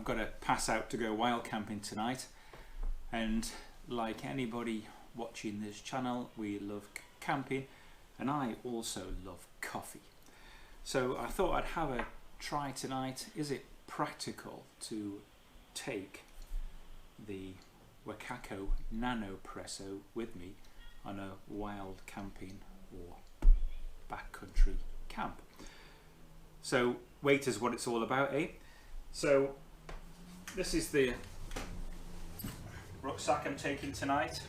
I've got to pass out to go wild camping tonight, and like anybody watching this channel, we love camping, and I also love coffee. So I thought I'd have a try tonight. Is it practical to take the Wacaco Nanopresso with me on a wild camping or backcountry camp? So weight is what it's all about, eh? So this is the rucksack I'm taking tonight,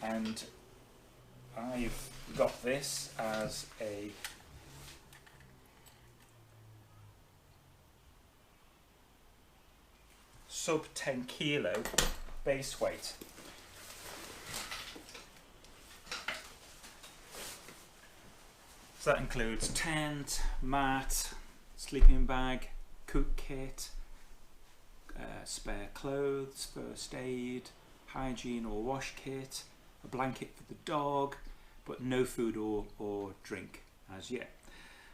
and I've got this as a sub 10 kilo base weight. So that includes tent, mat, sleeping bag, cook kit, spare clothes, first aid, hygiene or wash kit, a blanket for the dog, but no food or drink as yet.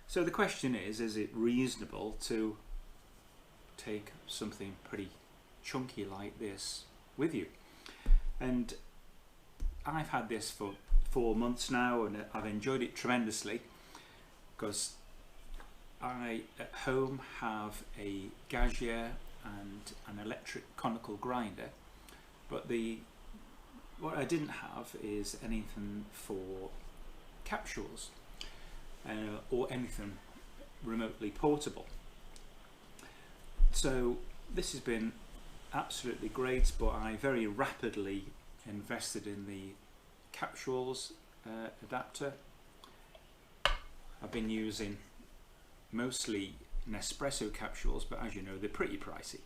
So the question is it reasonable to take something pretty chunky like this with you? And I've had this for 4 months now, and I've enjoyed it tremendously, because I at home have a gazier and an electric conical grinder, but what I didn't have is anything for capsules or anything remotely portable. So this has been absolutely great, but I very rapidly invested in the capsules adapter. I've been using mostly Nespresso capsules, but as you know, they're pretty pricey,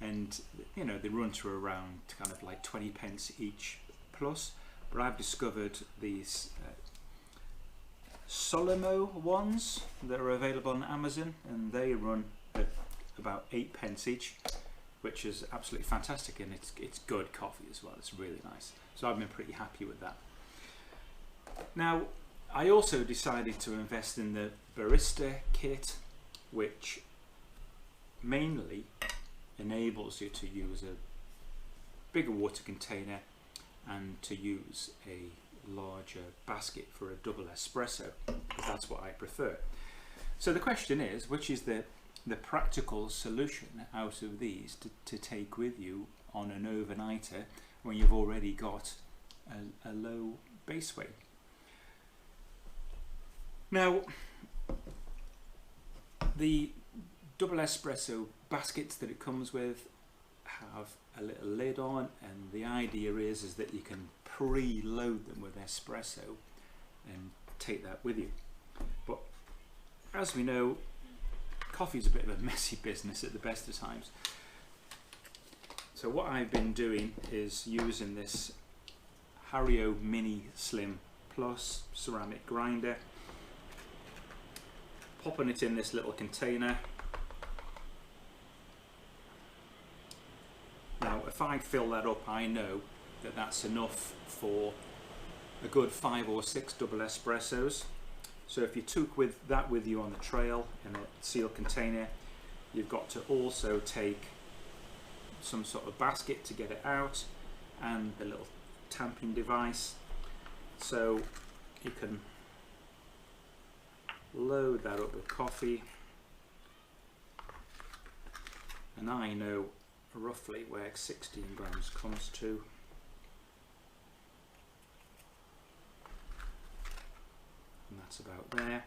and you know, they run to around kind of like 20 pence each plus. But I've discovered these Solimo ones that are available on Amazon, and they run at about 8 pence each, which is absolutely fantastic, and it's good coffee as well. It's really nice, so I've been pretty happy with that. Now I also decided to invest in the barista kit, which mainly enables you to use a bigger water container and to use a larger basket for a double espresso, because that's what I prefer. So the question is, which is the practical solution out of these to take with you on an overnighter when you've already got a low base weight? Now, the double espresso baskets that it comes with have a little lid on, and the idea is that you can pre-load them with espresso and take that with you. But as we know, coffee is a bit of a messy business at the best of times. So what I've been doing is using this Hario Mini Slim Plus ceramic grinder, popping it in this little container. Now if I fill that up, I know that that's enough for a good 5 or 6 double espressos. So if you took that with you on the trail in a sealed container, you've got to also take some sort of basket to get it out, and the little tamping device, so you can load that up with coffee. And I know roughly where 16 grams comes to. And that's about there.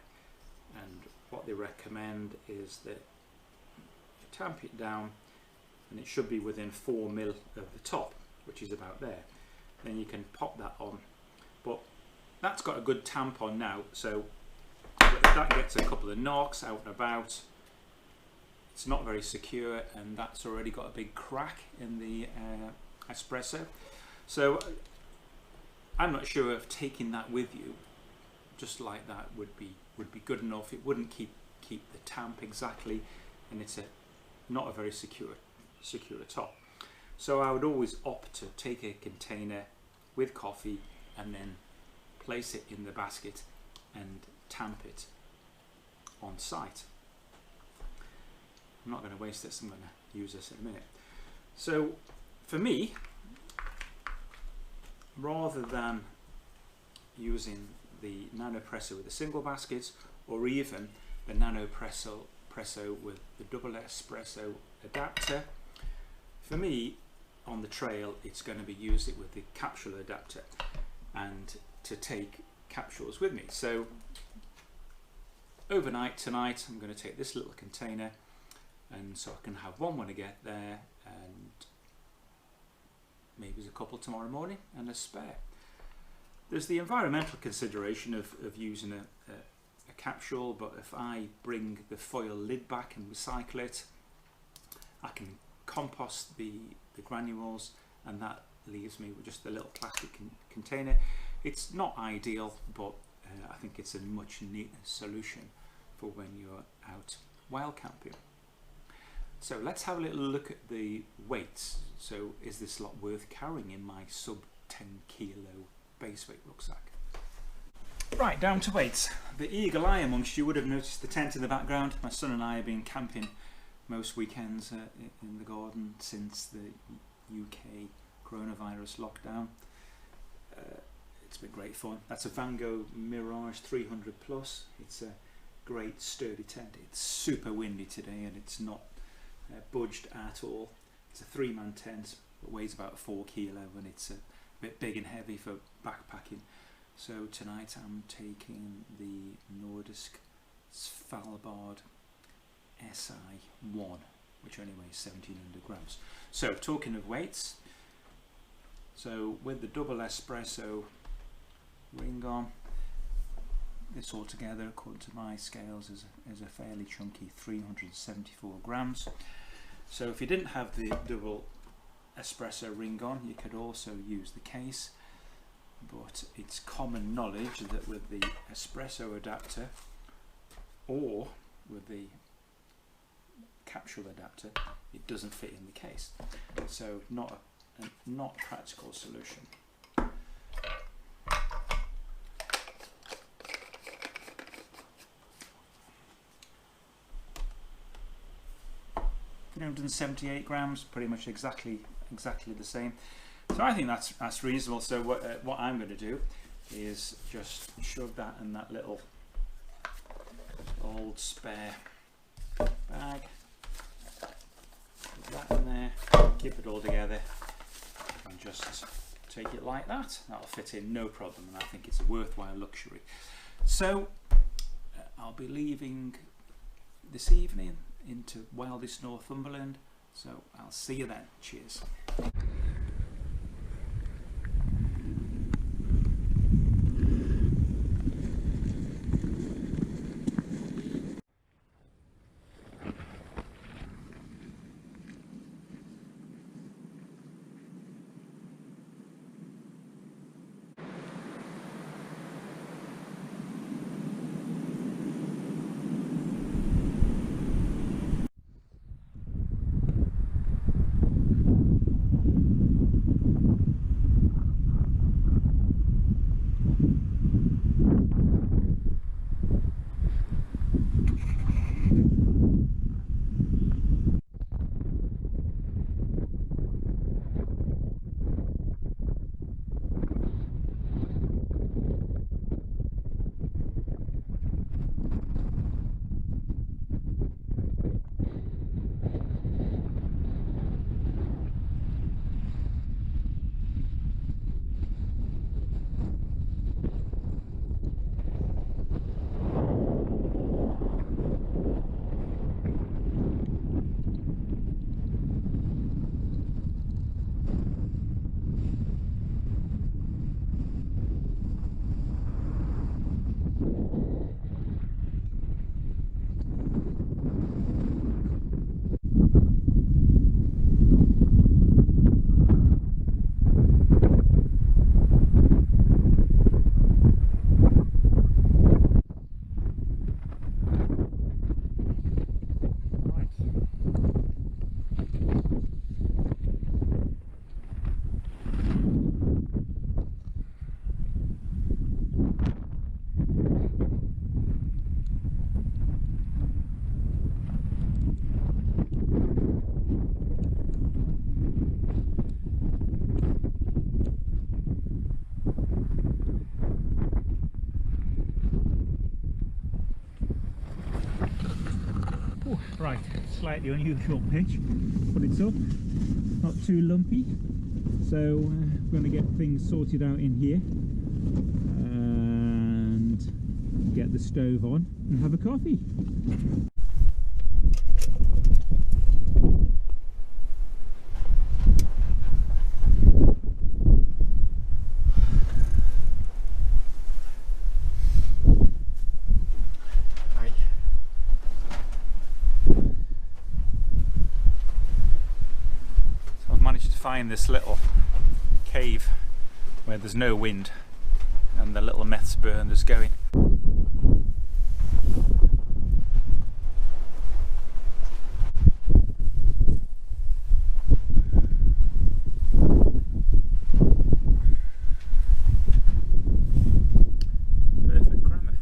And what they recommend is that you tamp it down, and it should be within 4 mil of the top, which is about there. Then you can pop that on. But that's got a good tamp on now, so if that gets a couple of knocks out and about, it's not very secure, and that's already got a big crack in the espresso. So I'm not sure if taking that with you just like that would be good enough. It wouldn't keep the tamp exactly, and it's not a very secure top. So I would always opt to take a container with coffee and then place it in the basket and tamp it on site. I'm not going to waste this, I'm going to use this in a minute. So for me, rather than using the Nanopresso with the single baskets, or even the Nanopresso with the double espresso adapter, for me on the trail it's going to be use it with the capsule adapter and to take capsules with me. So overnight tonight I'm going to take this little container, and so I can have one when I get there, and maybe there's a couple tomorrow morning and a spare. There's the environmental consideration of using a capsule, but if I bring the foil lid back and recycle it, I can compost the granules, and that leaves me with just a little plastic container. It's not ideal, but I think it's a much neater solution for when you're out wild camping. So let's have a little look at the weights. So is this lot worth carrying in my sub 10 kilo base weight rucksack? Right, down to weights. The eagle eye amongst you would have noticed the tent in the background. My son and I have been camping most weekends in the garden since the UK coronavirus lockdown. It's been great fun. That's a Van Gogh Mirage 300 Plus. It's a great sturdy tent. It's super windy today and it's not budged at all. It's a 3-man tent that weighs about 4 kilo, and it's a bit big and heavy for backpacking. So tonight I'm taking the Nordisk Svalbard SI1, which only weighs 1700 grams. So talking of weights, so with the double espresso ring on, this altogether, according to my scales, is a fairly chunky 374 grams. So if you didn't have the double espresso ring on, you could also use the case, but it's common knowledge that with the espresso adapter or with the capsule adapter, it doesn't fit in the case. So not a practical solution. 378 grams, pretty much exactly the same. So I think that's reasonable. So what I'm going to do is just shove that in that little old spare bag. Put that in there, keep it all together, and just take it like that. That'll fit in no problem, and I think it's a worthwhile luxury. So I'll be leaving this evening into wildest Northumberland, so I'll see you then. Cheers. Right, slightly unusual pitch, but it's up, not too lumpy, so we're going to get things sorted out in here and get the stove on and have a coffee. Find this little cave where there's no wind and the little meths burn is going. Perfect grammar.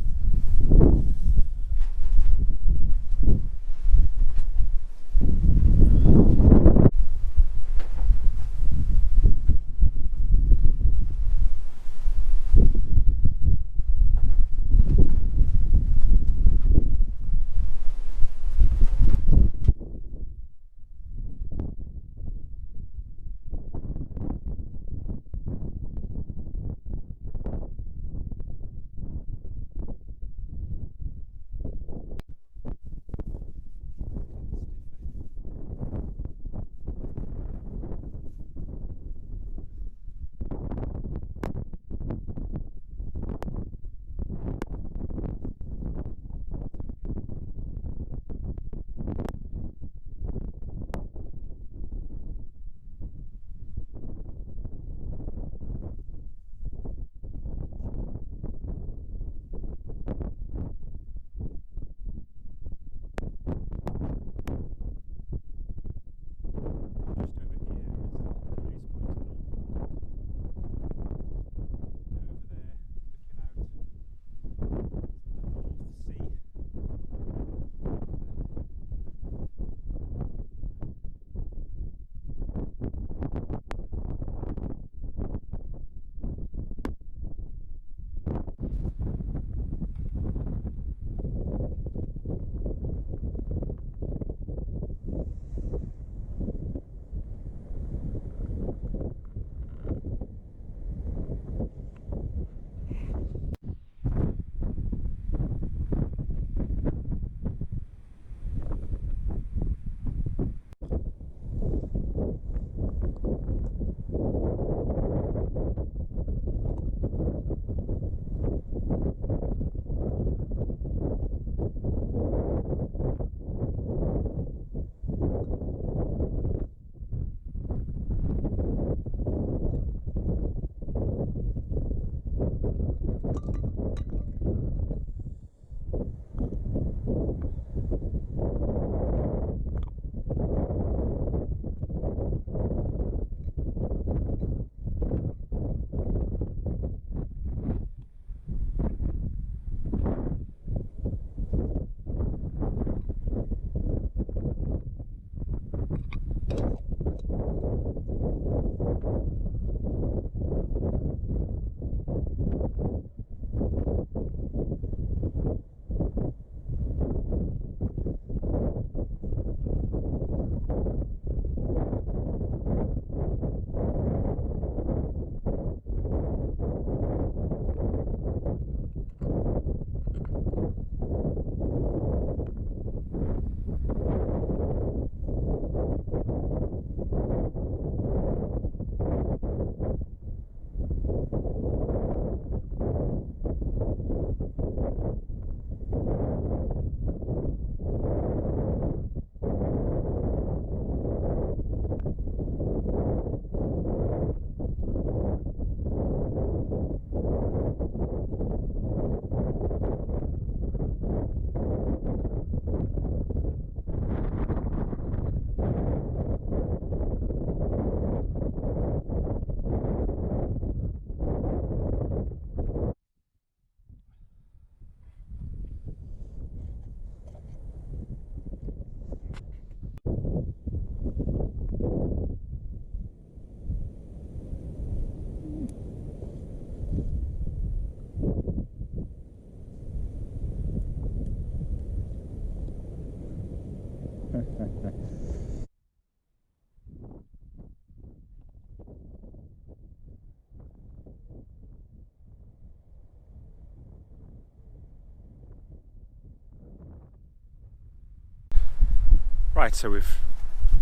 Right, so we've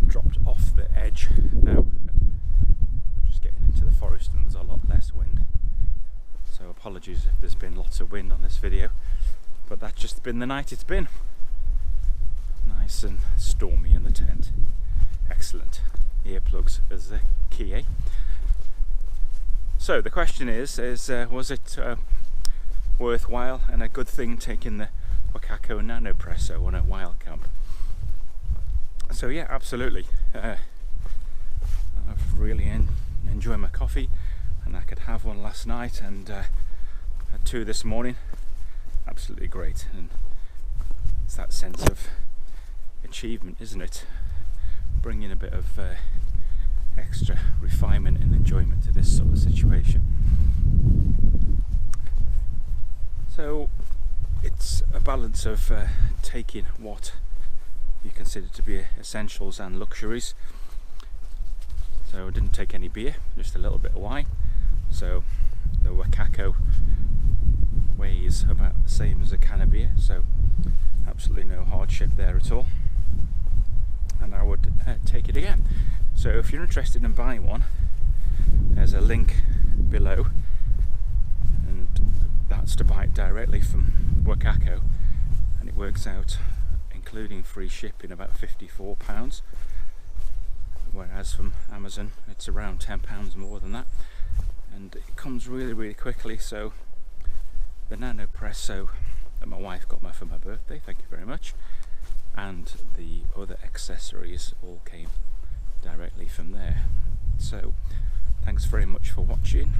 dropped off the edge now, just getting into the forest, and there's a lot less wind, so apologies if there's been lots of wind on this video, but that's just been the night it's been. Nice and stormy in the tent. Excellent. Earplugs is the key, eh? So the question is was it worthwhile and a good thing taking the Wacaco Nanopresso on a wild camp? So yeah, absolutely. I've really enjoyed my coffee, and I could have one last night and had 2 this morning. Absolutely great, and it's that sense of achievement, isn't it? Bringing a bit of extra refinement and enjoyment to this sort of situation. So it's a balance of taking what you consider to be essentials and luxuries. So I didn't take any beer, just a little bit of wine. So the Wacaco weighs about the same as a can of beer, so absolutely no hardship there at all, and I would take it again. So if you're interested in buying one, there's a link below, and that's to buy it directly from Wacaco, and it works out, including free shipping, about £54, whereas from Amazon it's around £10 more than that, and it comes really quickly. So the Nanopresso that my wife got me for my birthday, thank you very much, and the other accessories all came directly from there. So thanks very much for watching.